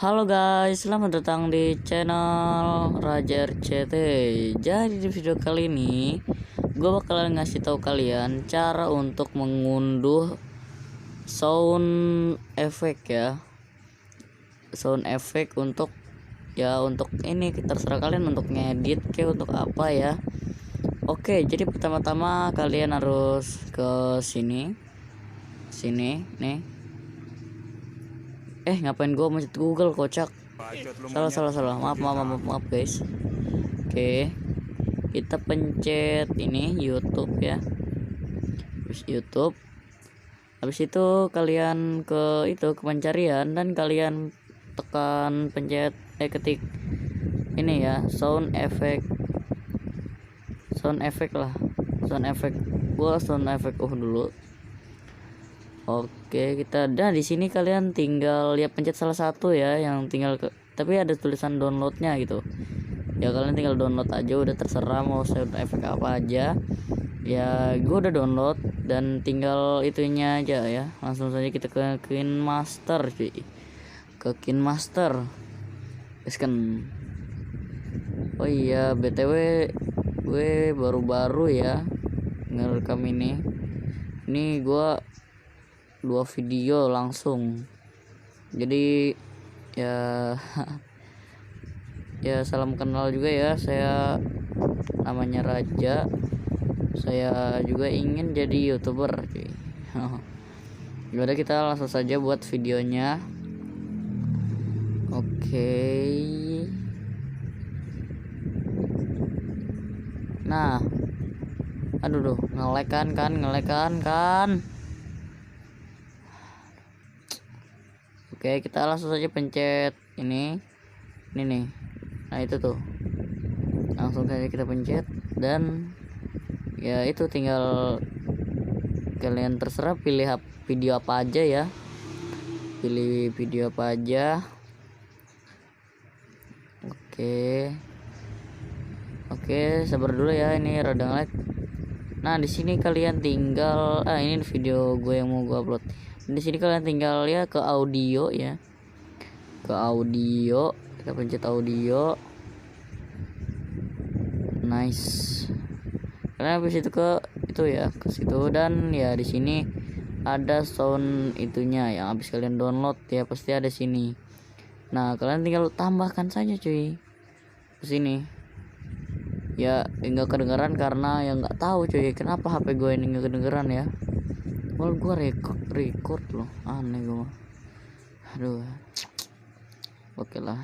Halo guys, selamat datang di channel Raja RCT. Jadi di video kali ini gue bakalan ngasih tahu kalian cara untuk mengunduh sound effect ya. Sound effect untuk ini terserah kalian untuk ngedit kayak untuk apa ya. Oke, jadi pertama-tama kalian harus ke sini nih. Ngapain gua mencet Google, kocak. Salah. Maaf guys. Oke, kita pencet ini YouTube ya. Terus YouTube. Habis itu kalian ke pencarian dan kalian tekan ketik ini ya, sound effect lah. Gua sound effect dulu. Oke, di sini kalian tinggal pencet salah satu ya, yang tapi ada tulisan downloadnya gitu ya. Kalian tinggal download aja, udah terserah mau sound effect apa aja ya. Gue udah download dan tinggal itunya aja ya. Langsung saja kita ke KineMaster cuy, ke KineMaster guys kan. Oh iya, BTW gue baru ya ngerekam ini gue 2 video langsung. Jadi ya ya salam kenal juga ya, saya namanya Raja. Saya juga ingin jadi YouTuber cuy. Yaudah, kita langsung saja buat videonya. Oke. Nah, aduh ngelek kan. Oke, kita langsung saja pencet ini nih. Nah, itu tuh. Langsung saja kita pencet dan ya itu tinggal kalian terserah pilih video apa aja ya. Pilih video apa aja. Oke, sabar dulu ya, ini rada ngelag. Nah, di sini kalian tinggal ini video gue yang mau gue upload. Di sini kalian tinggal ya ke audio ya. Ke audio, kita pencet audio. Nice. Karena habis itu ke situ dan ya di sini ada sound itunya yang habis kalian download ya, pasti ada sini. Nah, kalian tinggal tambahkan saja cuy ke sini. Ya enggak kedengeran karena yang nggak tahu cuy kenapa HP gue ini nggak kedengeran ya. Well, gue record loh, aneh gue. Aduh. Oke lah,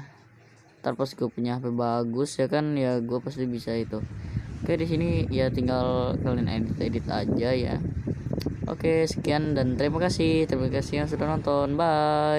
ntar pas gue punya HP bagus ya kan, ya gue pasti bisa itu. Oke, di sini ya tinggal kalian edit aja ya. Oke, sekian dan terima kasih yang sudah nonton. Bye.